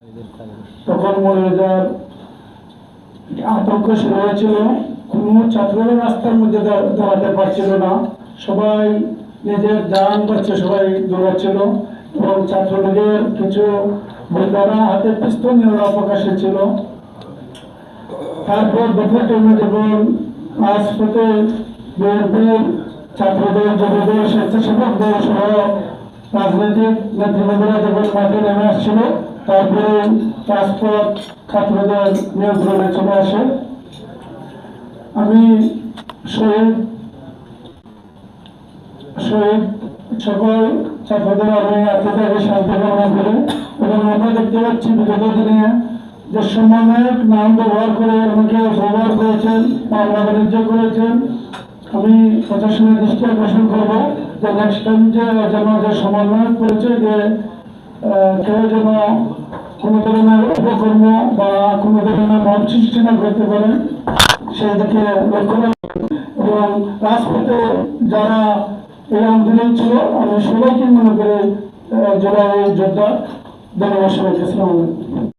তখন মৌলভীবাজার আতঙ্ক শুরু হয়েছিল। কোনো ছাত্ররা রাস্তার মধ্যে দাঁড়াতে পারছিল না, সবাই নিজের যান বাঁচতে সবাই দৌড়াচ্ছিল এবং ছাত্রলীগের কিছু নেতারা হাতে পিস্তল নিয়ে প্রকাশে ছিল। তারপর দুপুর টাইমে যখন রাজপথে বিএনপির ছাত্রদের, যুবদের, স্বেচ্ছাসেবকদের সহ রাজনৈতিক নেতৃবৃন্দরা যখন মাঠে নেমে আসছিল, তারপরে রাজপথ ছাত্রদের নিয়ন্ত্রণে চলে আসে। আমি শহীদ সকল ছাত্রদের আমি আত্মত্যাগে শান্তি কামনা করি এবং আমরা দেখতে পাচ্ছি বিগত দিনে যে সমন্বয়ক নাম ব্যবহার করে আমাকে ব্যবহার করেছেন, মামলা বাণিজ্য করেছেন। আমি প্রশাসনের দৃষ্টি আকর্ষণ করবো যে নেক্সট টাইম যেন যে সমন্বয়ক করেছে যে কেউ যেন কোনো ধরনের উপকর্ম বা কোনো ধরনের মত সৃষ্টি না করতে পারেন সেই দিকে লক্ষ্য এবং রাজপথে যারা এই আন্দোলন ছিল আমি সবাইকে মনে করে জেলায় যোদ্ধা। ধন্যবাদ সবাইকে। আসসালামু আলাইকুম।